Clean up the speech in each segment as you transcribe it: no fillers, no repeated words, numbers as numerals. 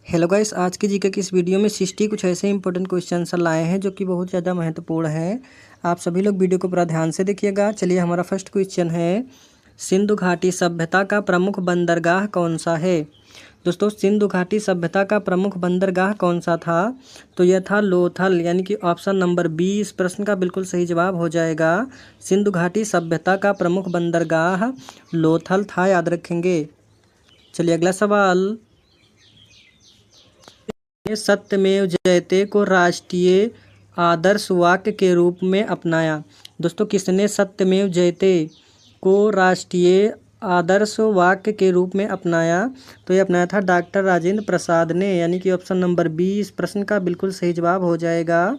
Hello guys, आज की GK की इस वीडियो में 60 कुछ ऐसे इंपॉर्टेंट क्वेश्चन आंसर लाए हैं जो कि बहुत ज़्यादा महत्वपूर्ण है। आप सभी लोग वीडियो को पूरा ध्यान से देखिएगा। चलिए, हमारा फर्स्ट क्वेश्चन है, सिंधु घाटी सभ्यता का प्रमुख बंदरगाह कौन सा है। दोस्तों, सिंधु घाटी सभ्यता का प्रमुख बंदरगाह कौन सा था, तो यह था लोथल, यानी कि ऑप्शन नंबर 20 प्रश्न का बिल्कुल सही जवाब हो जाएगा। सिंधु घाटी सभ्यता का प्रमुख बंदरगाह लोथल था, याद रखेंगे। चलिए अगला सवाल, सत्यमेव जयते को राष्ट्रीय आदर्श वाक्य के रूप में अपनाया। दोस्तों, किसने सत्यमेव जयते को राष्ट्रीय आदर्श वाक्य के रूप में अपनाया, तो ये अपनाया था डॉक्टर राजेंद्र प्रसाद ने, यानी कि ऑप्शन नंबर 20 प्रश्न का बिल्कुल सही जवाब हो जाएगा,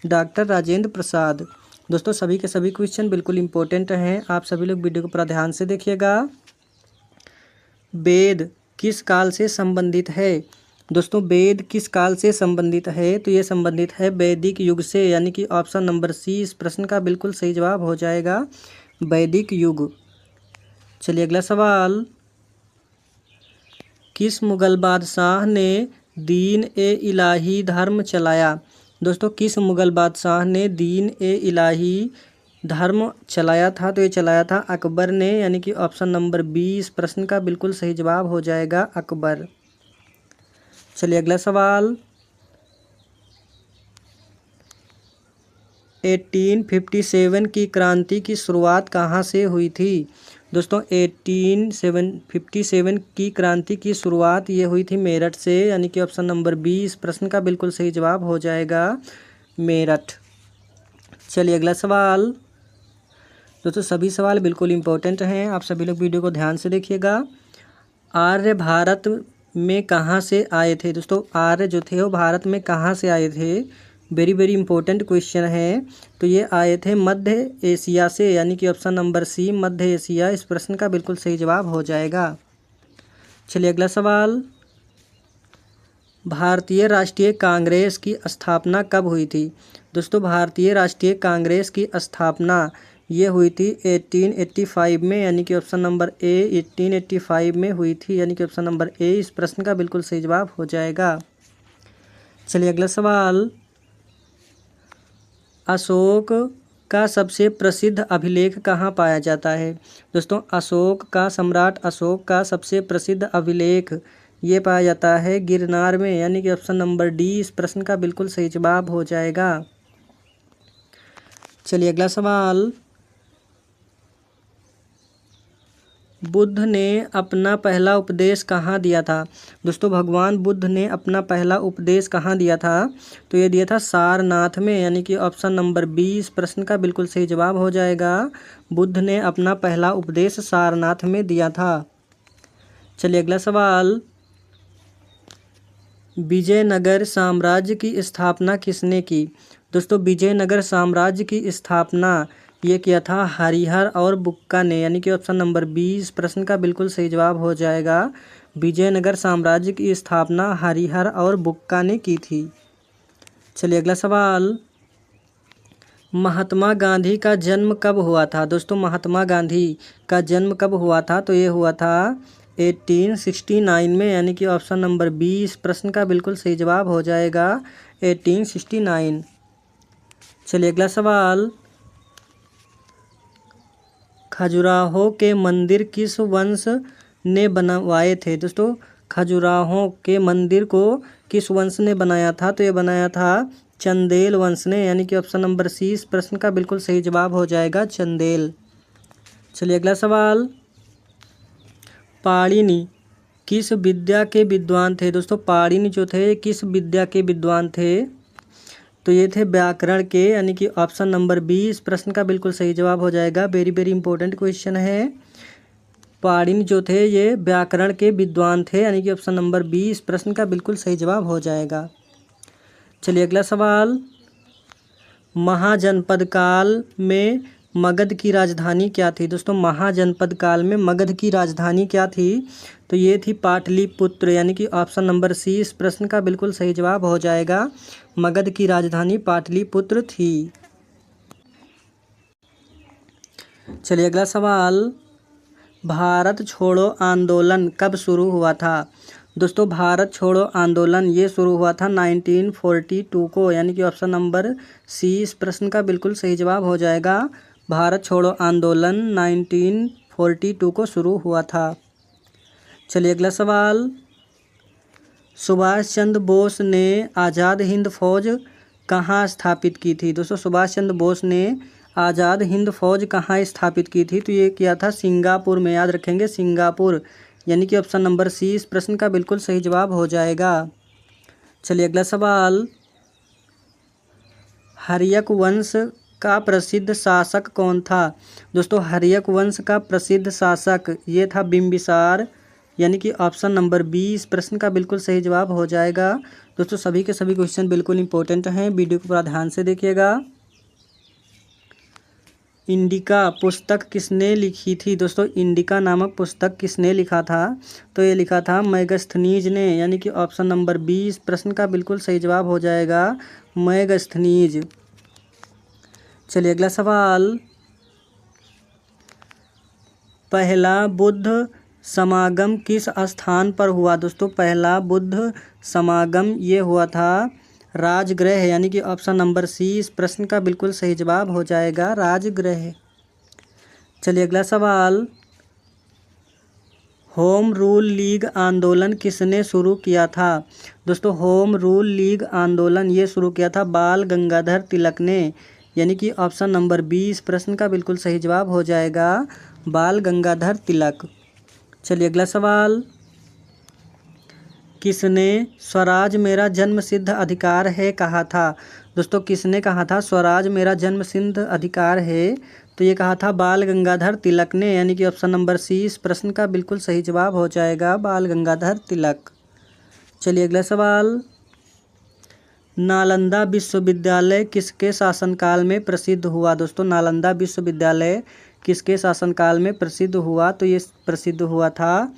डॉक्टर राजेंद्र प्रसाद। दोस्तों, सभी के सभी क्वेश्चन बिल्कुल इम्पोर्टेंट हैं, आप सभी लोग वीडियो को पूरा ध्यान से देखिएगा। वेद किस काल से संबंधित है। दोस्तों, वेद किस काल से संबंधित है, तो ये संबंधित है वैदिक युग से, यानी कि ऑप्शन नंबर सी इस प्रश्न का बिल्कुल सही जवाब हो जाएगा, वैदिक युग। चलिए अगला सवाल, किस मुगल बादशाह ने दीन ए इलाही धर्म चलाया। दोस्तों, किस मुगल बादशाह ने दीन ए इलाही धर्म चलाया था, तो ये चलाया था अकबर ने, यानी कि ऑप्शन नंबर 20 प्रश्न का बिल्कुल सही जवाब हो जाएगा, अकबर। चलिए अगला सवाल, 1857 की क्रांति की शुरुआत कहाँ से हुई थी। दोस्तों, 1857 की क्रांति की शुरुआत ये हुई थी मेरठ से, यानी कि ऑप्शन नंबर 20 प्रश्न का बिल्कुल सही जवाब हो जाएगा, मेरठ। चलिए अगला सवाल, दोस्तों सभी सवाल बिल्कुल इम्पोर्टेंट हैं, आप सभी लोग वीडियो को ध्यान से देखिएगा। आर्य भारत में कहाँ से आए थे। दोस्तों, आर्य जो थे वो भारत में कहाँ से आए थे, वेरी वेरी इंपॉर्टेंट क्वेश्चन है। तो ये आए थे मध्य एशिया से, यानी कि ऑप्शन नंबर सी मध्य एशिया इस प्रश्न का बिल्कुल सही जवाब हो जाएगा। चलिए अगला सवाल, भारतीय राष्ट्रीय कांग्रेस की स्थापना कब हुई थी। दोस्तों, भारतीय राष्ट्रीय कांग्रेस की स्थापना ये हुई थी 1885 में, यानी कि ऑप्शन नंबर ए 1885 में हुई थी, यानी कि ऑप्शन नंबर ए इस प्रश्न का बिल्कुल सही जवाब हो जाएगा। चलिए अगला सवाल, अशोक का सबसे प्रसिद्ध अभिलेख कहाँ पाया जाता है। दोस्तों, सम्राट अशोक का सबसे प्रसिद्ध अभिलेख ये पाया जाता है गिरनार में, यानी कि ऑप्शन नंबर डी इस प्रश्न का बिल्कुल सही जवाब हो जाएगा। चलिए अगला सवाल, बुद्ध ने अपना पहला उपदेश कहाँ दिया था। दोस्तों, भगवान बुद्ध ने अपना पहला उपदेश कहाँ दिया था, तो ये दिया था सारनाथ में, यानी कि ऑप्शन नंबर 20 प्रश्न का बिल्कुल सही जवाब हो जाएगा, बुद्ध ने अपना पहला उपदेश सारनाथ में दिया था। चलिए अगला सवाल, विजयनगर साम्राज्य की स्थापना किसने की। दोस्तों, विजयनगर साम्राज्य की स्थापना ये किया था हरिहर और बुक्का ने, यानी कि ऑप्शन नंबर 20 प्रश्न का बिल्कुल सही जवाब हो जाएगा, विजयनगर साम्राज्य की स्थापना हरिहर और बुक्का ने की थी। चलिए अगला सवाल, महात्मा गांधी का जन्म कब हुआ था। दोस्तों, महात्मा गांधी का जन्म कब हुआ था, तो ये हुआ था 1869 में, यानी कि ऑप्शन नंबर 20 प्रश्न का बिल्कुल सही जवाब हो जाएगा, 1869। चलिए अगला सवाल, खजुराहो के मंदिर किस वंश ने बनवाए थे। दोस्तों, खजुराहो के मंदिर को किस वंश ने बनाया था, तो ये बनाया था चंदेल वंश ने, यानी कि ऑप्शन नंबर सी इस प्रश्न का बिल्कुल सही जवाब हो जाएगा, चंदेल। चलिए अगला सवाल, पाणिनि किस विद्या के विद्वान थे। दोस्तों, पाणिनि जो थे किस विद्या के विद्वान थे, तो ये थे व्याकरण के, यानी कि ऑप्शन नंबर 20 प्रश्न का बिल्कुल सही जवाब हो जाएगा, वेरी वेरी इंपॉर्टेंट क्वेश्चन है। पाणिनि जो थे ये व्याकरण के विद्वान थे, यानी कि ऑप्शन नंबर 20 प्रश्न का बिल्कुल सही जवाब हो जाएगा। चलिए अगला सवाल, महाजनपद काल में मगध की राजधानी क्या थी। दोस्तों, महाजनपद काल में मगध की राजधानी क्या थी, तो ये थी पाटलिपुत्र, यानी कि ऑप्शन नंबर सी इस प्रश्न का बिल्कुल सही जवाब हो जाएगा, मगध की राजधानी पाटलिपुत्र थी। चलिए अगला सवाल, भारत छोड़ो आंदोलन कब शुरू हुआ था। दोस्तों भारत छोड़ो आंदोलन ये शुरू हुआ था 1942 को, यानी कि ऑप्शन नंबर सी इस प्रश्न का बिल्कुल सही जवाब हो जाएगा। भारत छोड़ो आंदोलन 1942 को शुरू हुआ था। चलिए अगला सवाल, सुभाष चंद्र बोस ने आज़ाद हिंद फौज कहाँ स्थापित की थी? दोस्तों सुभाष चंद्र बोस ने आज़ाद हिंद फौज कहाँ स्थापित की थी? तो ये किया था सिंगापुर में, याद रखेंगे सिंगापुर, यानी कि ऑप्शन नंबर सी इस प्रश्न का बिल्कुल सही जवाब हो जाएगा। चलिए अगला सवाल, हर्यक वंश का प्रसिद्ध शासक कौन था? दोस्तों हर्यक वंश का प्रसिद्ध शासक ये था बिंबिसार, यानी कि ऑप्शन नंबर बी इस प्रश्न का बिल्कुल सही जवाब हो जाएगा। दोस्तों सभी के सभी क्वेश्चन बिल्कुल इंपॉर्टेंट हैं, वीडियो को पूरा ध्यान से देखिएगा। इंडिका पुस्तक किसने लिखी थी? दोस्तों इंडिका नामक पुस्तक किसने लिखा था? तो ये लिखा था मैगस्थनीज ने, यानी कि ऑप्शन नंबर बी इस प्रश्न का बिल्कुल सही जवाब हो जाएगा, मैगस्थनीज। चलिए अगला सवाल, पहला बुद्ध समागम किस स्थान पर हुआ? दोस्तों पहला बुद्ध समागम ये हुआ था राजगृह, यानी कि ऑप्शन नंबर सी इस प्रश्न का बिल्कुल सही जवाब हो जाएगा, राजगृह। चलिए अगला सवाल, होम रूल लीग आंदोलन किसने शुरू किया था? दोस्तों होम रूल लीग आंदोलन ये शुरू किया था बाल गंगाधर तिलक ने, यानी कि ऑप्शन नंबर बी इस प्रश्न का बिल्कुल सही जवाब हो जाएगा, बाल गंगाधर तिलक। चलिए अगला सवाल, किसने स्वराज मेरा जन्मसिद्ध अधिकार है कहा था? दोस्तों किसने कहा था स्वराज मेरा जन्मसिद्ध अधिकार है? तो ये कहा था बाल गंगाधर तिलक ने, यानी कि ऑप्शन नंबर सी इस प्रश्न का बिल्कुल सही जवाब हो जाएगा, बाल गंगाधर तिलक। चलिए अगला सवाल, नालंदा विश्वविद्यालय किसके शासनकाल में प्रसिद्ध हुआ? दोस्तों नालंदा विश्वविद्यालय किसके शासनकाल में प्रसिद्ध हुआ? तो ये प्रसिद्ध हुआ था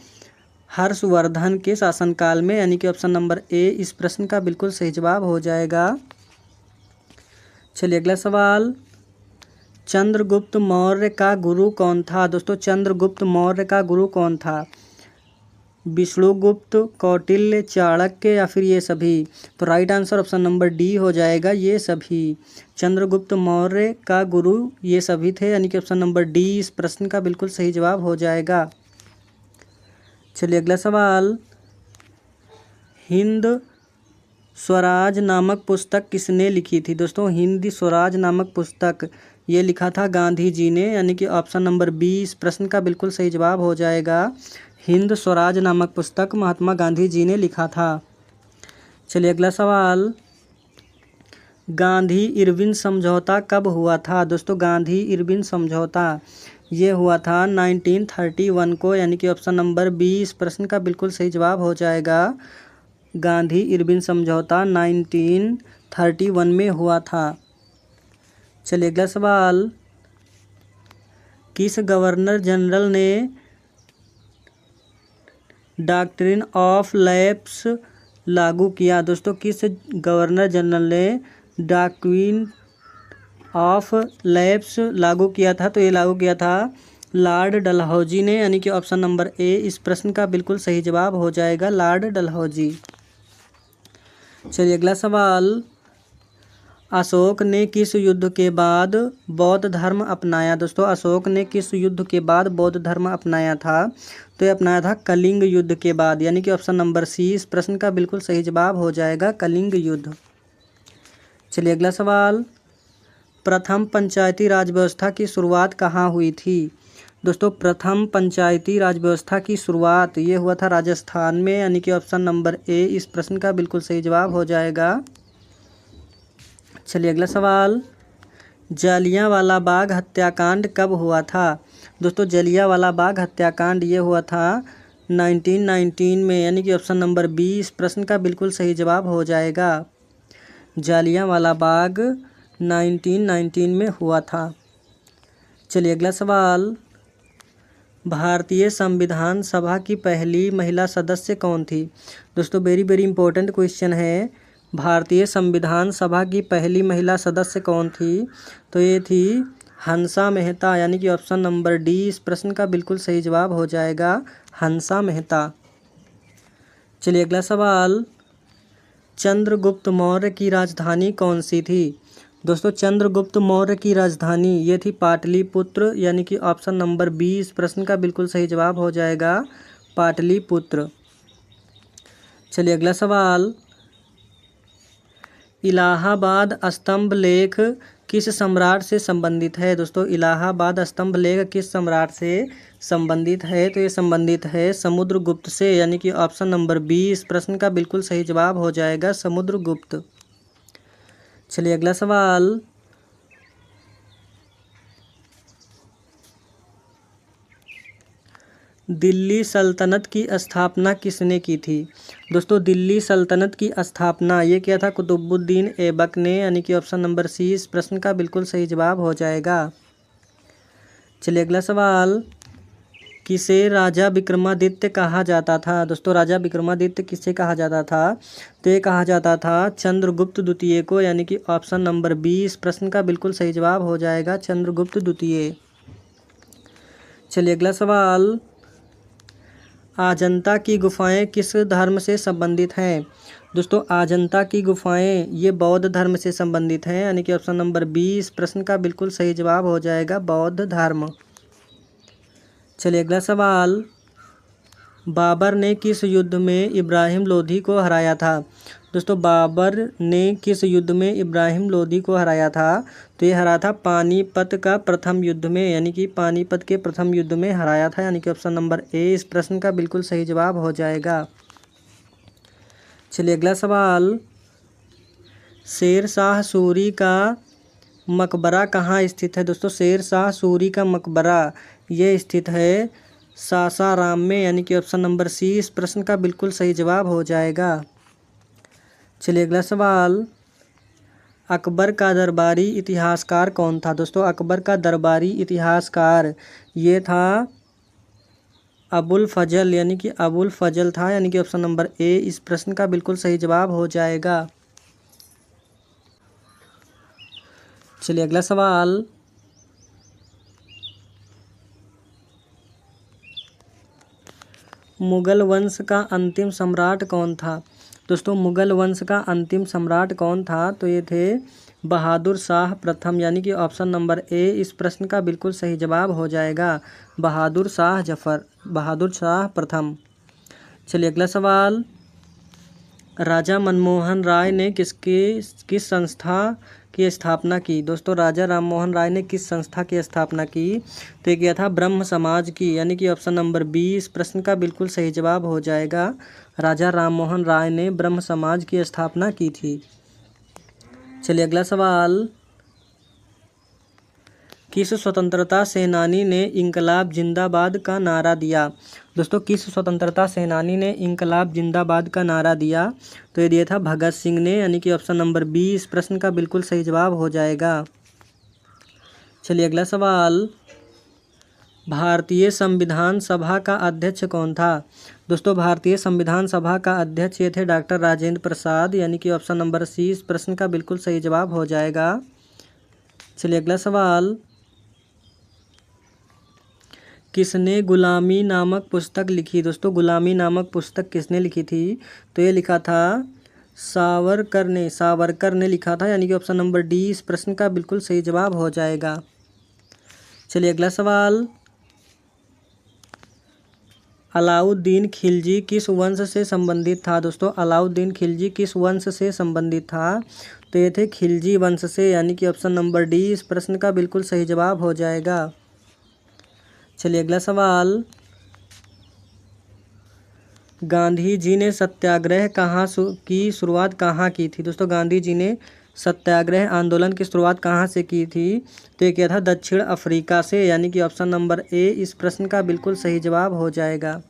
हर्षवर्धन के शासनकाल में, यानी कि ऑप्शन नंबर ए इस प्रश्न का बिल्कुल सही जवाब हो जाएगा। चलिए अगला सवाल, चंद्रगुप्त मौर्य का गुरु कौन था? दोस्तों चंद्रगुप्त मौर्य का गुरु कौन था? विष्णुगुप्त, कौटिल्य, चाणक्य या फिर ये सभी? तो right answer option number D हो जाएगा, ये सभी। चंद्रगुप्त मौर्य का गुरु ये सभी थे, यानी कि ऑप्शन नंबर डी इस प्रश्न का बिल्कुल सही जवाब हो जाएगा। चलिए अगला सवाल, हिंद स्वराज नामक पुस्तक किसने लिखी थी? दोस्तों हिंद स्वराज नामक पुस्तक ये लिखा था गांधी जी ने, यानी कि ऑप्शन नंबर बी इस प्रश्न का बिल्कुल सही जवाब हो जाएगा, हिंद स्वराज नामक पुस्तक महात्मा गांधी जी ने लिखा था। चलिए अगला सवाल, गांधी इरविन समझौता कब हुआ था? दोस्तों गांधी इरविन समझौता ये हुआ था 1931 को, यानी कि ऑप्शन नंबर बी इस प्रश्न का बिल्कुल सही जवाब हो जाएगा, गांधी इरविन समझौता 1931 में हुआ था। चलिए अगला सवाल, किस गवर्नर जनरल ने डॉक्ट्रिन ऑफ लैप्स लागू किया? दोस्तों किस गवर्नर जनरल ने डॉक्ट्रिन ऑफ लैप्स लागू किया था? तो ये लागू किया था लॉर्ड डलहौजी ने, यानी कि ऑप्शन नंबर ए इस प्रश्न का बिल्कुल सही जवाब हो जाएगा, लॉर्ड डलहौजी। चलिए अगला सवाल, अशोक ने किस युद्ध के बाद बौद्ध धर्म अपनाया? दोस्तों अशोक ने किस युद्ध के बाद बौद्ध धर्म अपनाया था? तो ये अपनाया था कलिंग युद्ध के बाद, यानी कि ऑप्शन नंबर सी इस प्रश्न का बिल्कुल सही जवाब हो जाएगा, कलिंग युद्ध। चलिए अगला सवाल, प्रथम पंचायती राज व्यवस्था की शुरुआत कहाँ हुई थी? दोस्तों प्रथम पंचायती राज व्यवस्था की शुरुआत ये हुआ था राजस्थान में, यानी कि ऑप्शन नंबर ए इस प्रश्न का बिल्कुल सही जवाब हो जाएगा। चलिए अगला सवाल, जलियांवाला बाग हत्याकांड कब हुआ था? दोस्तों जलियांवाला बाग हत्याकांड ये हुआ था 1919 में, यानी कि ऑप्शन नंबर बी इस प्रश्न का बिल्कुल सही जवाब हो जाएगा, जलियांवाला बाग 1919 में हुआ था। चलिए अगला सवाल, भारतीय संविधान सभा की पहली महिला सदस्य कौन थी? दोस्तों वेरी वेरी इंपॉर्टेंट क्वेश्चन है, भारतीय संविधान सभा की पहली महिला सदस्य कौन थी? तो ये थी हंसा मेहता, यानी कि ऑप्शन नंबर डी इस प्रश्न का बिल्कुल सही जवाब हो जाएगा, हंसा मेहता। चलिए अगला सवाल, चंद्रगुप्त मौर्य की राजधानी कौन सी थी? दोस्तों चंद्रगुप्त मौर्य की राजधानी ये थी पाटलिपुत्र, यानी कि ऑप्शन नंबर 20 प्रश्न का बिल्कुल सही जवाब हो जाएगा पाटलिपुत्र। चलिए अगला सवाल, इलाहाबाद स्तंभ लेख किस सम्राट से संबंधित है? दोस्तों इलाहाबाद स्तंभ लेख किस सम्राट से संबंधित है? तो ये संबंधित है समुद्रगुप्त से, यानी कि ऑप्शन नंबर 20 प्रश्न का बिल्कुल सही जवाब हो जाएगा समुद्रगुप्त। चलिए अगला सवाल, दिल्ली सल्तनत की स्थापना किसने की थी? दोस्तों दिल्ली सल्तनत की स्थापना ये किया था कुतुबुद्दीन ऐबक ने, यानी कि ऑप्शन नंबर 30 इस प्रश्न का बिल्कुल सही जवाब हो जाएगा। चलिए अगला सवाल, किसे राजा विक्रमादित्य कहा जाता था? दोस्तों राजा विक्रमादित्य किसे कहा जाता था? तो ये कहा जाता था चंद्रगुप्त द्वितीय को, यानी कि ऑप्शन नंबर 20 प्रश्न का बिल्कुल सही जवाब हो जाएगा चंद्रगुप्त द्वितीय। चलिए अगला सवाल, अजंता की गुफाएं किस धर्म से संबंधित हैं? दोस्तों अजंता की गुफाएं ये बौद्ध धर्म से संबंधित हैं, यानी कि ऑप्शन नंबर 20 प्रश्न का बिल्कुल सही जवाब हो जाएगा बौद्ध धर्म। चलिए अगला सवाल, बाबर ने किस युद्ध में इब्राहिम लोधी को हराया था? दोस्तों बाबर ने किस युद्ध में इब्राहिम लोधी को हराया था? तो ये हराया था पानीपत का प्रथम युद्ध में, यानी कि पानीपत के प्रथम युद्ध में हराया था, यानी कि ऑप्शन नंबर ए इस प्रश्न का बिल्कुल सही जवाब हो जाएगा। चलिए अगला सवाल, शेर शाह सूरी का मकबरा कहाँ स्थित है? दोस्तों शेर शाह सूरी का मकबरा ये स्थित है सासाराम में, यानी कि ऑप्शन नंबर सी इस प्रश्न का बिल्कुल सही जवाब हो जाएगा। चलिए अगला सवाल, अकबर का दरबारी इतिहासकार कौन था? दोस्तों अकबर का दरबारी इतिहासकार ये था अबुल फजल, यानी कि अबुल फजल था, यानी कि ऑप्शन नंबर ए इस प्रश्न का बिल्कुल सही जवाब हो जाएगा। चलिए अगला सवाल, मुगल वंश का अंतिम सम्राट कौन था? दोस्तों मुगल वंश का अंतिम सम्राट कौन था? तो ये थे बहादुर शाह प्रथम, यानी कि ऑप्शन नंबर ए इस प्रश्न का बिल्कुल सही जवाब हो जाएगा बहादुर शाह प्रथम। चलिए अगला सवाल, राजा मनमोहन राय ने किस संस्था की स्थापना की? दोस्तों राजा राममोहन राय ने किस संस्था की स्थापना की? तो ये किया था ब्रह्म समाज की, यानी कि ऑप्शन नंबर 20 प्रश्न का बिल्कुल सही जवाब हो जाएगा राजा राममोहन राय ने ब्रह्म समाज की स्थापना की थी। चलिए अगला सवाल, किस स्वतंत्रता सेनानी ने इंकलाब जिंदाबाद का नारा दिया? दोस्तों किस स्वतंत्रता सेनानी ने इंकलाब जिंदाबाद का नारा दिया? तो ये दिया था भगत सिंह ने, यानी कि ऑप्शन नंबर 20 प्रश्न का बिल्कुल सही जवाब हो जाएगा। चलिए अगला सवाल, भारतीय संविधान सभा का अध्यक्ष कौन था? दोस्तों भारतीय संविधान सभा का अध्यक्ष ये थे डॉक्टर राजेंद्र प्रसाद, यानी कि ऑप्शन नंबर सी इस प्रश्न का बिल्कुल सही जवाब हो जाएगा। चलिए अगला सवाल, किसने गुलामी नामक पुस्तक लिखी? दोस्तों गुलामी नामक पुस्तक किसने लिखी थी? तो ये लिखा था सावरकर ने लिखा था, यानी कि ऑप्शन नंबर डी इस प्रश्न का बिल्कुल सही जवाब हो जाएगा। चलिए अगला सवाल, अलाउद्दीन खिलजी किस वंश से संबंधित था? दोस्तों अलाउद्दीन खिलजी किस वंश से संबंधित था? तो ये थे खिलजी वंश से, यानी कि ऑप्शन नंबर डी इस प्रश्न का बिल्कुल सही जवाब हो जाएगा। चलिए अगला सवाल, गांधी जी ने सत्याग्रह की शुरुआत कहाँ की थी? दोस्तों गांधी जी ने सत्याग्रह आंदोलन की शुरुआत कहाँ से की थी? तो ये किया था दक्षिण अफ्रीका से, यानी कि ऑप्शन नंबर ए इस प्रश्न का बिल्कुल सही जवाब हो जाएगा।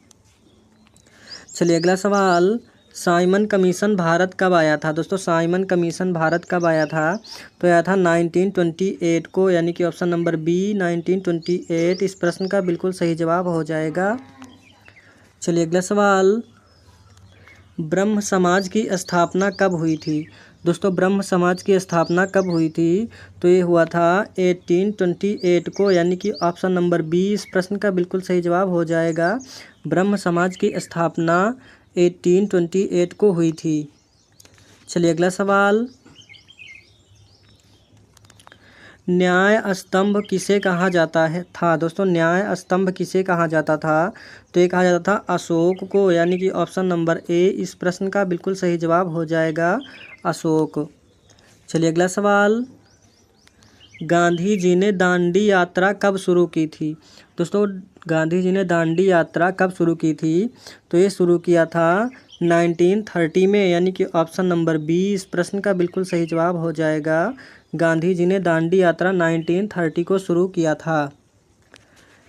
चलिए अगला सवाल, साइमन कमीशन भारत कब आया था? दोस्तों साइमन कमीशन भारत कब आया था? तो आया था 1928 को, यानी कि ऑप्शन नंबर बी 1928 इस प्रश्न का बिल्कुल सही जवाब हो जाएगा। चलिए अगला सवाल, ब्रह्म समाज की स्थापना कब हुई थी? दोस्तों ब्रह्म समाज की स्थापना कब हुई थी? तो ये हुआ था 1828 को, यानी कि ऑप्शन नंबर 20 प्रश्न का बिल्कुल सही जवाब हो जाएगा ब्रह्म समाज की स्थापना 1828 को हुई थी। चलिए अगला सवाल, न्याय स्तंभ किसे कहा जाता है था। दोस्तों न्याय स्तंभ किसे कहा जाता था, तो ये कहा जाता था अशोक को, यानी कि ऑप्शन नंबर ए इस प्रश्न का बिल्कुल सही जवाब हो जाएगा, अशोक। चलिए अगला सवाल, गांधी जी ने दांडी यात्रा कब शुरू की थी। दोस्तों गांधी जी ने दांडी यात्रा कब शुरू की थी, तो ये शुरू किया था 1930 में, यानी कि ऑप्शन नंबर बी इस प्रश्न का बिल्कुल सही जवाब हो जाएगा। गांधी जी ने दांडी यात्रा 1930 को शुरू किया था।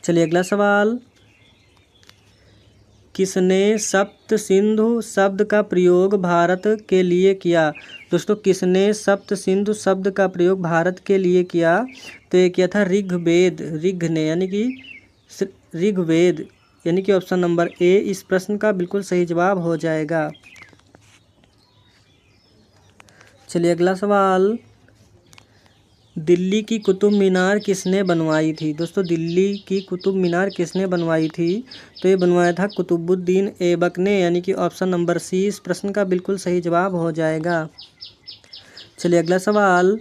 चलिए अगला सवाल, किसने सप्त सिंधु शब्द का प्रयोग भारत के लिए किया। दोस्तों किसने सप्त सिंधु शब्द का प्रयोग भारत के लिए किया, तो ये किया था ऋग्वेद, ऋग ने, यानी कि ऋग्वेद, यानी कि ऑप्शन नंबर ए इस प्रश्न का बिल्कुल सही जवाब हो जाएगा। चलिए अगला सवाल, दिल्ली की कुतुब मीनार किसने बनवाई थी। दोस्तों दिल्ली की कुतुब मीनार किसने बनवाई थी, तो ये बनवाया था कुतुबुद्दीन ऐबक ने, यानी कि ऑप्शन नंबर सी इस प्रश्न का बिल्कुल सही जवाब हो जाएगा। चलिए अगला सवाल,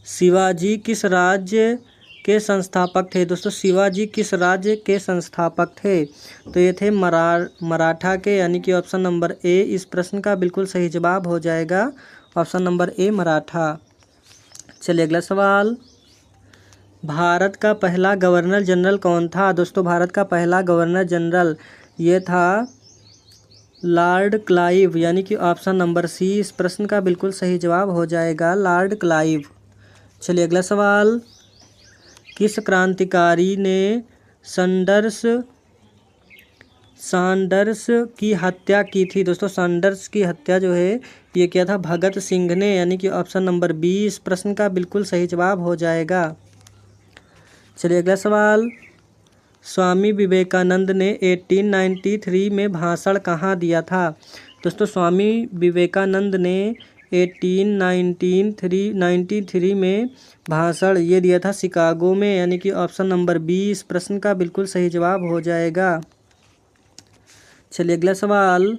शिवाजी किस राज्य के संस्थापक थे। दोस्तों शिवाजी किस राज्य के संस्थापक थे, तो ये थे मराठा के, यानी कि ऑप्शन नंबर ए इस प्रश्न का बिल्कुल सही जवाब हो जाएगा, ऑप्शन नंबर ए मराठा। चलिए अगला सवाल, भारत का पहला गवर्नर जनरल कौन था। दोस्तों भारत का पहला गवर्नर जनरल ये था लॉर्ड क्लाइव, यानी कि ऑप्शन नंबर सी इस प्रश्न का बिल्कुल सही जवाब हो जाएगा, लॉर्ड क्लाइव। चलिए अगला सवाल, किस क्रांतिकारी ने सैंडर्स की हत्या की थी। दोस्तों सैंडर्स की हत्या जो है ये किया था भगत सिंह ने, यानी कि ऑप्शन नंबर बी इस प्रश्न का बिल्कुल सही जवाब हो जाएगा। चलिए अगला सवाल, स्वामी विवेकानंद ने 1893 में भाषण कहाँ दिया था। दोस्तों स्वामी विवेकानंद ने 1893 में भाषण ये दिया था शिकागो में, यानी कि ऑप्शन नंबर बी इस प्रश्न का बिल्कुल सही जवाब हो जाएगा। चलिए अगला सवाल,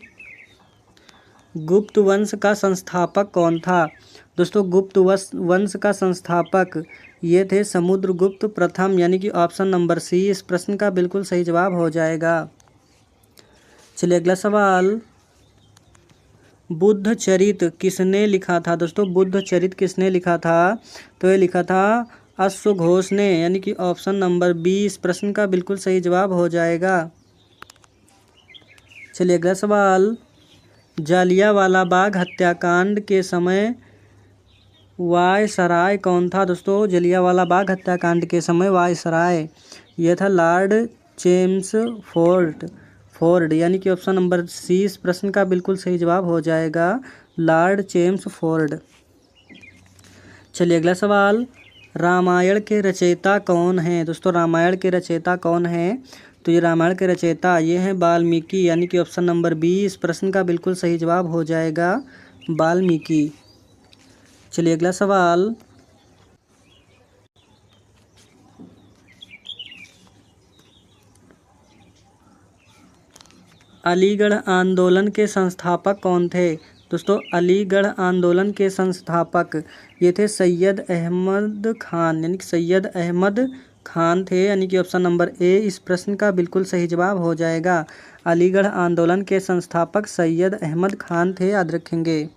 गुप्त वंश का संस्थापक कौन था। दोस्तों गुप्त वंश का संस्थापक ये थे समुद्रगुप्त प्रथम, यानी कि ऑप्शन नंबर सी इस प्रश्न का बिल्कुल सही जवाब हो जाएगा। चलिए अगला सवाल, बुद्ध चरित किसने लिखा था। दोस्तों बुद्ध चरित किसने लिखा था, तो ये लिखा था अश्वघोष ने, यानी कि ऑप्शन नंबर बी इस प्रश्न का बिल्कुल सही जवाब हो जाएगा। चलिए अगला सवाल, जालियांवाला बाग हत्याकांड के समय वायसराय कौन था। दोस्तों जालियांवाला बाग हत्याकांड के समय वायसराय यह था लॉर्ड चेम्सफोर्ड, यानी कि ऑप्शन नंबर सी इस प्रश्न का बिल्कुल सही जवाब हो जाएगा, लॉर्ड चेम्सफोर्ड। चलिए अगला सवाल, रामायण के रचयिता कौन हैं। दोस्तों रामायण के रचयिता कौन हैं, तो ये रामायण के रचयिता ये हैं वाल्मीकि, यानी कि ऑप्शन नंबर बी इस प्रश्न का बिल्कुल सही जवाब हो जाएगा, वाल्मीकि। चलिए अगला सवाल, अलीगढ़ आंदोलन के संस्थापक कौन थे। दोस्तों अलीगढ़ आंदोलन के संस्थापक ये थे सैयद अहमद खान, यानी कि सैयद अहमद खान थे, यानी कि ऑप्शन नंबर ए इस प्रश्न का बिल्कुल सही जवाब हो जाएगा। अलीगढ़ आंदोलन के संस्थापक सैयद अहमद खान थे, याद रखेंगे।